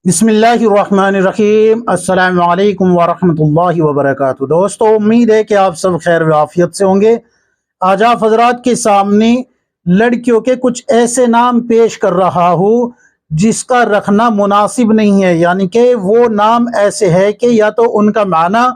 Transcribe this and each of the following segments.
बिस्मिल्लाहिर्रहमानिर्रहीम। अस्सलाम वालेकुम वरहमतुल्लाहि वबरकातुहू। दोस्तों, उम्मीद है कि आप सब खैर व आफियत से होंगे। आज आप हजरात के सामने लड़कियों के कुछ ऐसे नाम पेश कर रहा हूँ जिसका रखना मुनासिब नहीं है, यानी कि वो नाम ऐसे है कि या तो उनका माना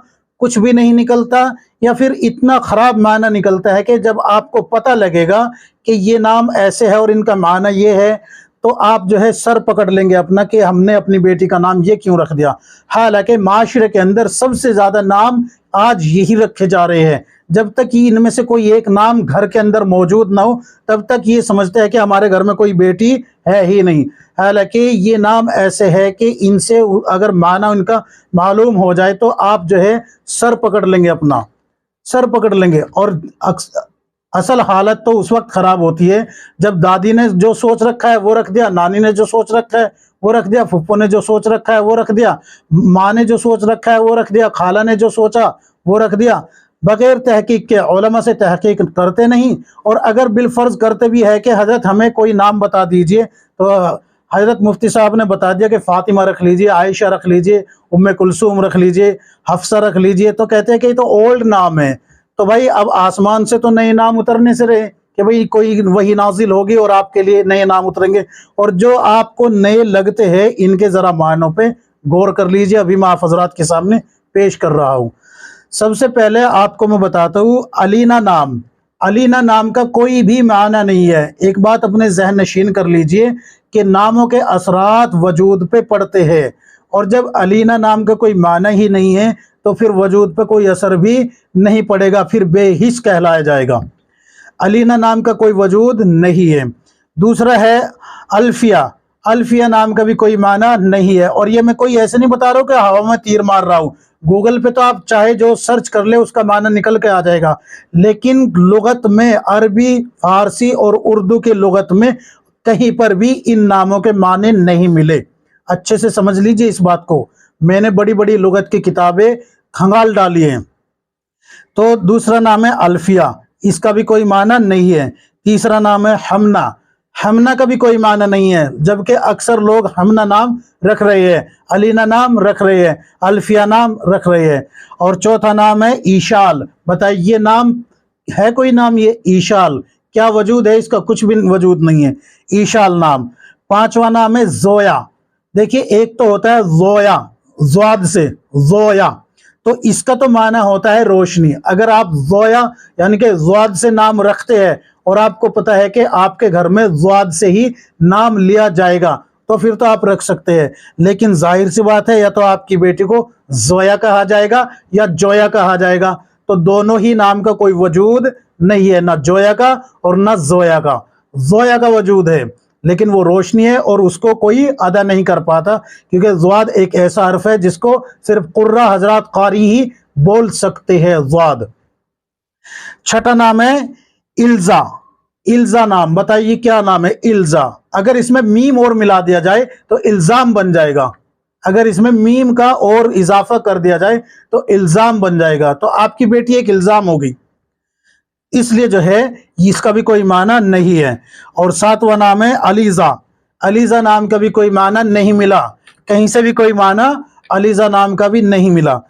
कुछ भी नहीं निकलता या फिर इतना ख़राब माना निकलता है कि जब आपको पता लगेगा कि ये नाम ऐसे है और इनका माना ये है तो आप जो है सर पकड़ लेंगे अपना कि हमने अपनी बेटी का नाम ये क्यों रख दिया। हालांकि माशरे के अंदर सबसे ज़्यादा नाम आज यही रखे जा रहे हैं। जब तक कि इनमें से कोई एक नाम घर के अंदर मौजूद ना हो तब तक ये समझते हैं कि हमारे घर में कोई बेटी है ही नहीं। हालांकि ये नाम ऐसे है कि इनसे अगर माना उनका मालूम हो जाए तो आप जो है सर पकड़ लेंगे, अपना सर पकड़ लेंगे। और असल हालत तो उस वक्त खराब होती है जब दादी ने जो सोच रखा है वो रख दिया, नानी ने जो सोच रखा है वो रख दिया, फुप्पो ने जो सोच रखा है वो रख दिया, माँ ने जो सोच रखा है वो रख दिया, खाला ने जो सोचा वो रख दिया, बगैर तहकीक के। उलमा से तहकीक करते नहीं, और अगर बिलफर्ज करते भी है कि हजरत हमें कोई नाम बता दीजिए, तो हजरत मुफ्ती साहब ने बता दिया कि फातिमा रख लीजिए, आयशा रख लीजिए, उम्मे कुलसूम रख लीजिए, हफ्सा रख लीजिए, तो कहते हैं कि ये तो ओल्ड नाम है। तो भाई अब आसमान से तो नए नाम उतरने से रहे कि भाई कोई वही नाजिल होगी और आपके लिए नए नाम उतरेंगे, और जो आपको नए लगते हैं इनके ज़रा मानों पे गौर कर लीजिए। अभी मैं आप हजरात के सामने पेश कर रहा हूँ। सबसे पहले आपको मैं बताता हूँ अलीना नाम। अलीना नाम का कोई भी माना नहीं है। एक बात अपने जहन नशीन कर लीजिए कि नामों के असरात वजूद पे पड़ते हैं, और जब अलीना नाम का कोई माना ही नहीं है तो फिर वजूद पे कोई असर भी नहीं पड़ेगा, फिर बेहिस कहलाया जाएगा। अलीना नाम का कोई वजूद नहीं है। दूसरा है अल्फिया। अल्फिया नाम का भी कोई माना नहीं है, और ये मैं कोई ऐसे नहीं बता रहा हूँ कि हवा में तीर मार रहा हूँ। गूगल पे तो आप चाहे जो सर्च कर ले उसका माना निकल के आ जाएगा, लेकिन लुगत में, अरबी, फारसी और उर्दू के लुगत में कहीं पर भी इन नामों के माने नहीं मिले। अच्छे से समझ लीजिए इस बात को। मैंने बड़ी बड़ी लुगत की किताबें खंगाल डाली हैं। तो दूसरा नाम है अल्फिया, इसका भी कोई माना नहीं है। तीसरा नाम है हमना। हमना का भी कोई माना नहीं है, जबकि अक्सर लोग हमना नाम रख रहे हैं, अलीना नाम रख रहे हैं, अल्फिया नाम रख रहे हैं। और चौथा नाम है ईशाल। बताइए ये नाम है कोई नाम? ये ईशाल क्या वजूद है? इसका कुछ भी वजूद नहीं है, ईशाल नाम। पांचवा नाम है जोया। देखिए एक तो होता है जोया, ज्वाद से जोया, तो इसका तो माना होता है रोशनी। अगर आप जोया यानी कि ज्वाद से नाम रखते हैं और आपको पता है कि आपके घर में ज्वाद से ही नाम लिया जाएगा तो फिर तो आप रख सकते हैं, लेकिन जाहिर सी बात है या तो आपकी बेटी को जोया कहा जाएगा या जोया कहा जाएगा, तो दोनों ही नाम का कोई वजूद नहीं है, ना जोया का और ना जोया का। जोया का वजूद है लेकिन वो रोशनी है और उसको कोई अदा नहीं कर पाता, क्योंकि ज़्वाद एक ऐसा हर्फ है जिसको सिर्फ कुर्रा हजरात कारी ही बोल सकते हैं, ज़्वाद। छठा नाम है इल्जा। इल्जा नाम, बताइए क्या नाम है? इल्जा। अगर इसमें मीम और मिला दिया जाए तो इल्जाम बन जाएगा। अगर इसमें मीम का और इजाफा कर दिया जाए तो इल्जाम बन जाएगा, तो आपकी बेटी एक इल्जाम होगी, इसलिए जो है इसका भी कोई माना नहीं है। और सातवां नाम है अलीजा। अलीजा नाम का भी कोई माना नहीं मिला, कहीं से भी कोई माना अलीजा नाम का भी नहीं मिला।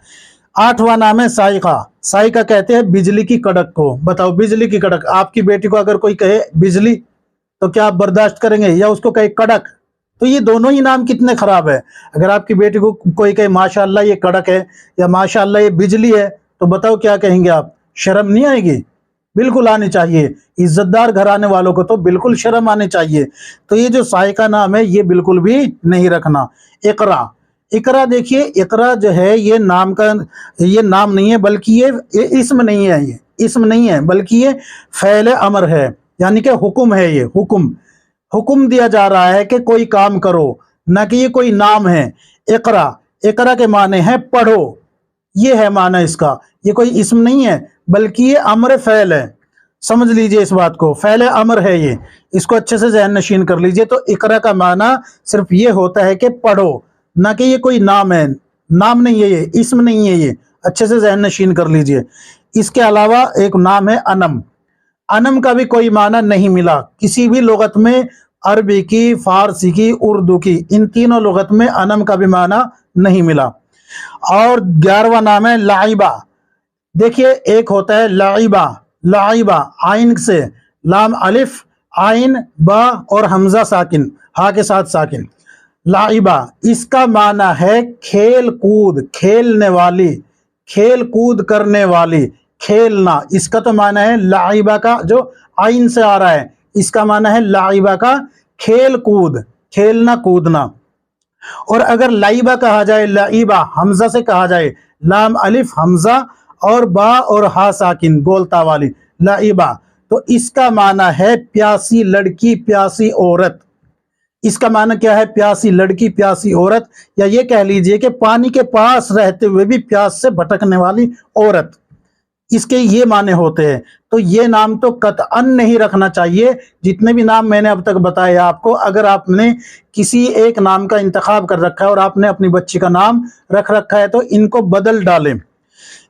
आठवां नाम है साइका। साइका कहते हैं बिजली की कड़क को। बताओ बिजली की कड़क, आपकी बेटी को अगर कोई कहे बिजली तो क्या आप बर्दाश्त करेंगे, या उसको कहे कड़क? तो ये दोनों ही नाम कितने खराब है। अगर आपकी बेटी को कोई कहे माशाअल्लाह ये कड़क है या माशाअल्लाह ये बिजली है, तो बताओ क्या कहेंगे आप? शर्म नहीं आएगी? बिल्कुल आनी चाहिए। इज्जतदार घराने वालों को तो बिल्कुल शर्म आनी चाहिए। तो ये जो साइका नाम है ये बिल्कुल भी नहीं रखना। इकरा। इकरा देखिए, इकरा जो है ये नाम का, ये नाम नहीं है बल्कि ये इस्म नहीं है, ये इस्म नहीं है बल्कि ये फ़ैल अमर है, यानी कि हुक्म है। ये हुक्म दिया जा रहा है कि कोई काम करो, ना कि ये कोई नाम है। इकरा, इकरा के माने हैं पढ़ो, ये है माना इसका। ये कोई इस्म नहीं है बल्कि ये अमर फ़ैल है। समझ लीजिए इस बात को, फ़ैल अमर है ये, इसको अच्छे से जहन नशीन कर लीजिए। तो इकरा का माना सिर्फ ये होता है कि पढ़ो, ना कि ये कोई नाम है। नाम नहीं है, ये इस्म नहीं है, ये अच्छे से जहन नशीन कर लीजिए। इसके अलावा एक नाम है अनम। अनम का भी कोई माना नहीं मिला, किसी भी लुगत में عربی کی، فارسی کی، اردو کی، ان تینوں لغت میں انم کا بھی معنی نہیں ملا۔ اور 11واں نام ہے لعبہ۔ دیکھیے ایک ہوتا ہے لعبہ، لعبہ عین سے، لام الف عین با اور حمزہ ساکن، ہا کے ساتھ ساکن، لعبہ اس کا معنی ہے کھیل کود، کھیلنے والی، کھیل کود کرنے والی، کھیلنا۔ اس کا تو معنی ہے لعبہ کا، جو عین سے آ رہا ہے اس کا معنی ہے لعبہ کا کھیل کود، کھیلنا کودنا۔ اور اگر لعبہ کہا جائے، لعبہ حمزہ سے کہا جائے، لام الف حمزہ اور با اور ہا ساکن گولتا والی، لعبہ، تو اس کا معنی ہے پیاسی لڑکی، پیاسی عورت۔ اس کا معنی کیا ہے؟ پیاسی لڑکی، پیاسی عورت، یا یہ کہہ لیجئے کہ پانی کے پاس رہتے ہوئے بھی پیاس سے بھٹکنے والی عورت، اس کے یہ معنی ہوتے ہیں۔ تو یہ نام تو قطعاً نہیں رکھنا چاہیے۔ جتنے بھی نام میں نے اب تک بتائے آپ کو، اگر آپ نے کسی ایک نام کا انتخاب کر رکھا ہے اور آپ نے اپنی بچی کا نام رکھ رکھا ہے تو ان کو بدل ڈالیں۔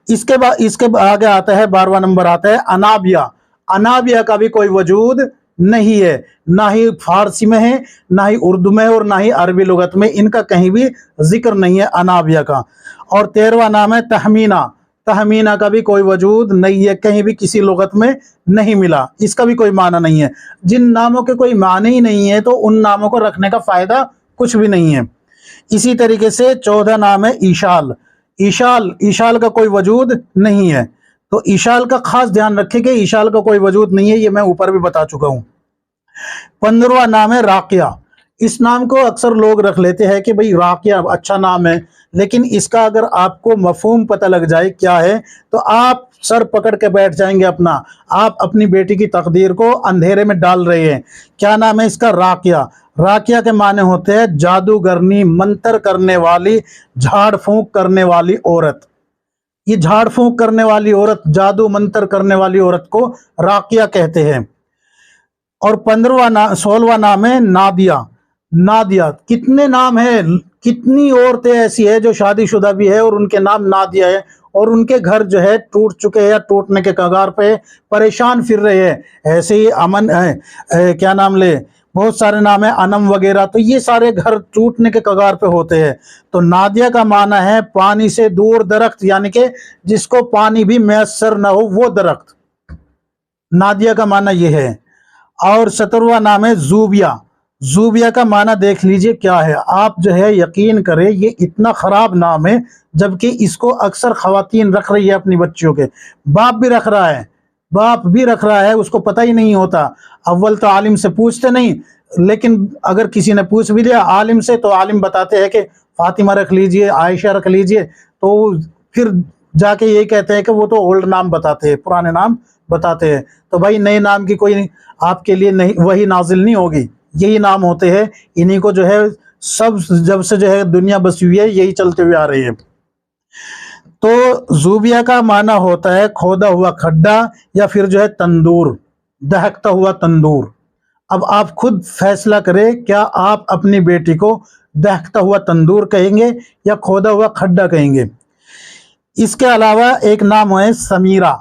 اس کے آگے آتا ہے 12واں نمبر آتا ہے انابیہ۔ انابیہ کا بھی کوئی وجود نہیں ہے، نہ ہی فارسی میں ہے، نہ ہی اردو میں، اور نہ ہی عربی لغت میں، ان کا کہیں بھی ذکر نہیں ہے انابیہ کا۔ اور 13واں نام ہے تہمینہ۔ تہمینہ کا بھی کوئی وجود نہیں ہے، کہیں بھی کسی لغت میں نہیں ملا، اس کا بھی کوئی معنی نہیں ہے۔ جن ناموں کے کوئی معنی ہی نہیں ہے تو ان ناموں کو رکھنے کا فائدہ کچھ بھی نہیں ہے۔ اسی طریقے سے 14 نام ہے ایشال۔ ایشال، ایشال کا کوئی وجود نہیں ہے، تو ایشال کا خاص دھیان رکھیں کہ ایشال کا کوئی وجود نہیں ہے، یہ میں اوپر بھی بتا چکا ہوں۔ 15واں نام ہے راقیہ۔ اس نام کو اکثر لوگ رکھ لیتے ہیں کہ بھئی راقیہ اچھا نام ہے، لیکن اس کا اگر آپ کو مفہوم پتہ لگ جائے کیا ہے تو آپ سر پکڑ کے بیٹھ جائیں گے اپنا۔ آپ اپنی بیٹی کی تقدیر کو اندھیرے میں ڈال رہے ہیں۔ کیا نام ہے اس کا؟ راقیہ۔ راقیہ کے معنی ہوتے ہیں جادوگرنی، منتر کرنے والی، جھاڑ پھونک کرنے والی عورت۔ یہ جھاڑ پھونک کرنے والی عورت، جادو منتر کرنے والی عورت کو راقیہ کہتے ہیں۔ اور 16واں نام ہے نادیہ۔ نادیہ، کتنے نام ہیں، کتنی عورتیں ایسی ہیں جو شادی شدہ بھی ہے اور ان کے نام نادیہ ہے، اور ان کے گھر جو ہے ٹوٹ چکے ہیں یا ٹوٹنے کے کگار پہ پریشان پھر رہے ہیں۔ ایسے ہی امن کیا نام لے، بہت سارے نام ہیں انم وغیرہ، تو یہ سارے گھر ٹوٹنے کے کگار پہ ہوتے ہیں۔ تو نادیہ کا معنی ہے پانی سے دور درخت، یعنی کہ جس کو پانی بھی میسر نہ ہو وہ درخت، نادیہ کا معنی یہ ہے۔ اور 17واں نام ہے زوبیہ۔ زوبیہ کا معنی دیکھ لیجئے کیا ہے، آپ جو ہے یقین کریں یہ اتنا خراب نام ہے، جبکہ اس کو اکثر خواتین رکھ رہی ہے اپنی بچیوں کے، باپ بھی رکھ رہا ہے، باپ بھی رکھ رہا ہے، اس کو پتہ ہی نہیں ہوتا۔ اول تو عالم سے پوچھتے نہیں، لیکن اگر کسی نے پوچھ بھی لیا عالم سے تو عالم بتاتے ہیں کہ فاطمہ رکھ لیجئے، عائشہ رکھ لیجئے، تو پھر جا کے یہی کہتے ہیں کہ وہ تو اولڈ نام بتاتے ہیں، پرانے نام بتاتے ہیں۔ تو بھائی نئے نام کی کوئی آپ کے لیے نہیں وہی نازل نہیں ہوگی، یہی نام ہوتے ہیں، انہی کو جو ہے سب جب سے جو ہے دنیا بسی ہوئی ہے یہی چلتے ہوئے آ رہی ہے۔ تو زوبیہ کا معنی ہوتا ہے کھودا ہوا کھڈا، یا پھر جو ہے تندور، دہکتا ہوا تندور۔ اب آپ خود فیصلہ کریں، کیا آپ اپنی بیٹی کو دہکتا ہوا تندور کہیں گے یا کھودا ہوا کھڈا کہیں گے؟ اس کے علاوہ ایک نام ہے سمیرہ۔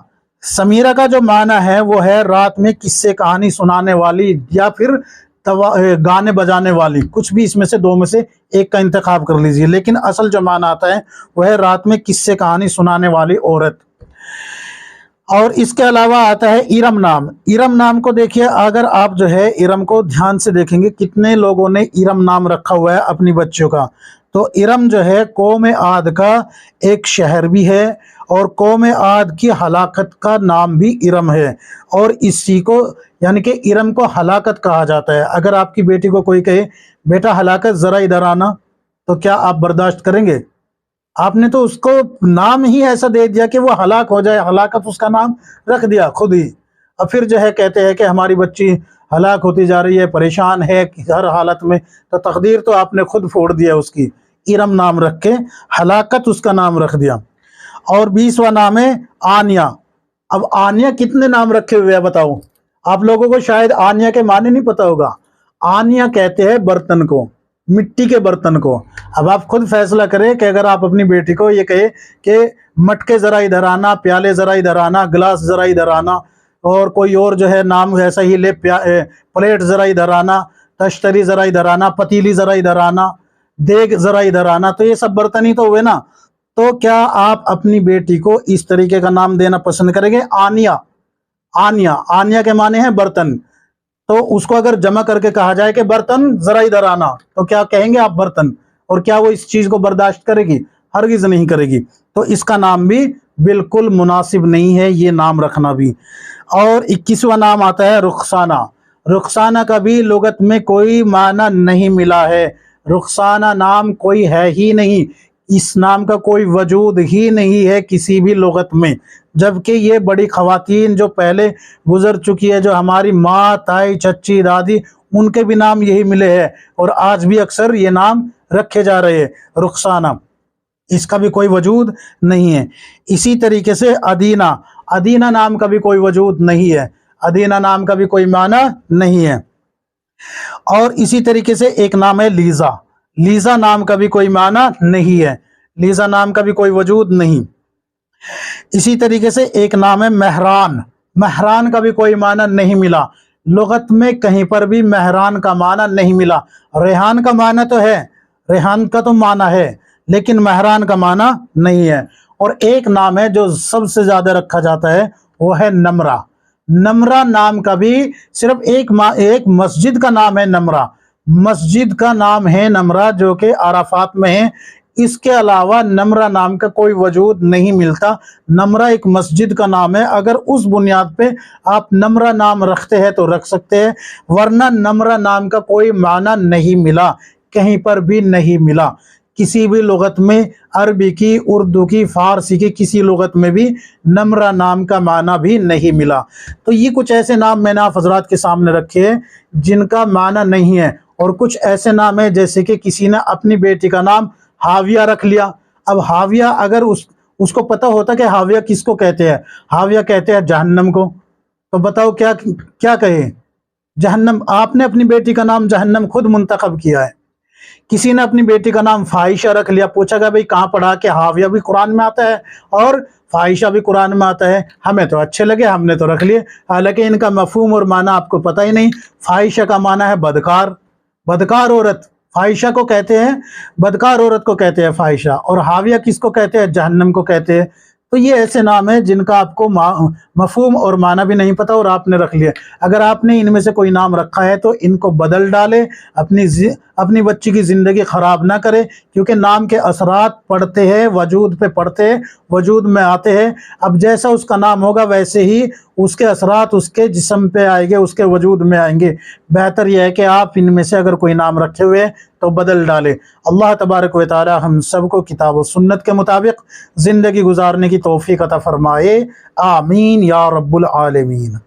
سمیرہ کا جو معنی ہے وہ ہے رات میں قصے کہانی سنانے والی، یا پھر گانے بجانے والی، کچھ بھی اس میں سے دو میں سے ایک کا انتخاب کر لیجئے، لیکن اصل جو معنی آتا ہے وہ ہے رات میں قصے کہانی سنانے والی عورت۔ اور اس کے علاوہ آتا ہے ارم نام۔ ارم نام کو دیکھیے، اگر آپ جو ہے ارم کو دھیان سے دیکھیں گے کتنے لوگوں نے ارم نام رکھا ہوا ہے اپنی بچیوں کا، تو ارم جو ہے قوم عاد کا ایک شہر بھی ہے، اور قوم عاد کی ہلاکت کا نام بھی ارم ہے، اور اسی کو یعنی کہ ارم کو ہلاکت کہا جاتا ہے۔ اگر آپ کی بیٹی کو کوئی کہے بیٹا ہلاکت ذرا ادھر آنا، تو کیا آپ برداشت کریں گے؟ آپ نے تو اس کو نام ہی ایسا دے دیا کہ وہ ہلاک ہو جائے، ہلاکت اس کا نام رکھ دیا خود ہی، اور پھر جو ہے کہتے ہیں کہ ہماری بچی ہلاک ہوتی جا رہی ہے، پریشان ہے ہر حالت میں، تو تقدیر تو آپ نے خود پھوڑ دیا اس کی، ارم نام رکھ کے ہلاکت اس کا نام رکھ دیا۔ اور 20واں نام ہے آنیہ۔ اب آنیہ کتنے نام رکھے ہوئے ہیں بتاؤ؟ آپ لوگوں کو شاید آنیہ کے معنی نہیں پتا ہوگا۔ آنیہ کہتے ہیں برتن کو، مٹی کے برتن کو۔ اب آپ خود فیصلہ کریں کہ اگر آپ اپنی بیٹی کو یہ کہے کہ مٹکے ذرا ادھر آنا، پیالے ذرا ادھر آنا، گلاس ذرا ادھر آنا، اور کوئی اور جو ہے نام ایسا ہی لے، پلیٹ ذرا ادھر آنا، तश्तरी ज़रा इधर आना, पतीली ज़रा इधर आना, देग ज़रा इधर आना, तो ये सब बर्तन ही तो हुए ना। तो क्या आप अपनी बेटी को इस तरीके का नाम देना पसंद करेंगे? आनिया, आनिया, आनिया के माने हैं बर्तन। तो उसको अगर जमा करके कहा जाए कि बर्तन ज़रा इधर आना, तो क्या कहेंगे आप? बर्तन। और क्या वो इस चीज़ को बर्दाश्त करेगी? हरगिज़ नहीं करेगी। तो इसका नाम भी बिल्कुल मुनासिब नहीं है, ये नाम रखना भी। और 21वां नाम आता है रुखसाना। रुखसाना का भी लुगत में कोई माना नहीं मिला है। रुखसाना नाम कोई है ही नहीं, इस नाम का कोई वजूद ही नहीं है किसी भी लुगत में। जबकि ये बड़ी ख़वातीन जो पहले गुजर चुकी है, जो हमारी माँ, ताई, चच्ची, दादी, उनके भी नाम यही मिले हैं और आज भी अक्सर ये नाम रखे जा रहे हैं, रुखसाना। इसका भी कोई वजूद नहीं है। इसी तरीके से अदीना, अदीना नाम का भी कोई वजूद नहीं है, अदीना नाम का भी कोई माना नहीं है। और इसी तरीके से एक नाम है लीज़ा, लीज़ा नाम का भी कोई माना नहीं है, लीज़ा नाम का भी कोई वजूद नहीं। इसी तरीके से एक नाम है मेहरान, मेहरान का भी कोई माना नहीं मिला, लुगत में कहीं पर भी मेहरान का माना नहीं मिला। रेहान का माना तो है, रेहान का तो माना है, लेकिन मेहरान का माना नहीं है। और एक नाम है जो सबसे ज़्यादा रखा जाता है, वो है नमरा। नमरा नाम का भी सिर्फ एक मस्जिद का नाम है नमरा, मस्जिद का नाम है नमरा जो कि अराफात में है। इसके अलावा नमरा नाम का कोई वजूद नहीं मिलता। नमरा एक मस्जिद का नाम है, अगर उस बुनियाद पे आप नमरा नाम रखते हैं तो रख सकते हैं, वरना नमरा नाम का कोई माना नहीं मिला, कहीं पर भी नहीं मिला। किसी भी लुगत में, अरबी की, उर्दू की, फ़ारसी की, किसी लुगत में भी नमरा नाम का माना भी नहीं मिला। तो ये कुछ ऐसे नाम मैंने आप हज़रात के सामने रखे हैं जिनका माना नहीं है। और कुछ ऐसे नाम है जैसे कि किसी ने अपनी बेटी का नाम हाविया रख लिया। अब हाविया, अगर उसको पता होता कि हाविया किसको कहते हैं, हाविया कहते हैं जहन्नम को, तो बताओ क्या क्या कहे? जहन्नम। आपने अपनी बेटी का नाम जहन्नम खुद मुंतखब किया है। किसी ने अपनी बेटी का नाम फाहिशा रख लिया, पूछा गया भाई कहाँ पढ़ा? कि हाविया भी कुरान में आता है और फाहिशा भी कुरान में आता है, हमें तो अच्छे लगे, हमने तो रख लिए। हालांकि इनका मफहूम और माना आपको पता ही नहीं। फाहिशा का माना है बदकार, बदकार औरत, फाहिशा को कहते हैं, बदकार औरत को कहते हैं फाहिशा। और हाविया किसको कहते हैं? जहन्नम को कहते हैं। तो ये ऐसे नाम है जिनका आपको मफहूम और माना भी नहीं पता और आपने रख लिया। अगर आपने इनमें से कोई नाम रखा है तो इनको बदल डाले, अपनी बच्ची की ज़िंदगी ख़राब ना करे, क्योंकि नाम के असरात पड़ते हैं, वजूद पे पड़ते हैं, वजूद में आते हैं। अब जैसा उसका नाम होगा वैसे ही उसके असरात उसके जिस्म पे आएंगे, उसके वजूद में आएंगे। बेहतर यह है कि आप इनमें से अगर कोई नाम रखे हुए हैं तो बदल डाले। अल्लाह तबारक व तआला हम सबको किताब व सुन्नत के मुताबिक ज़िंदगी गुजारने की तौफीक अता फरमाए। आमीन या रब्बुल आलमीन।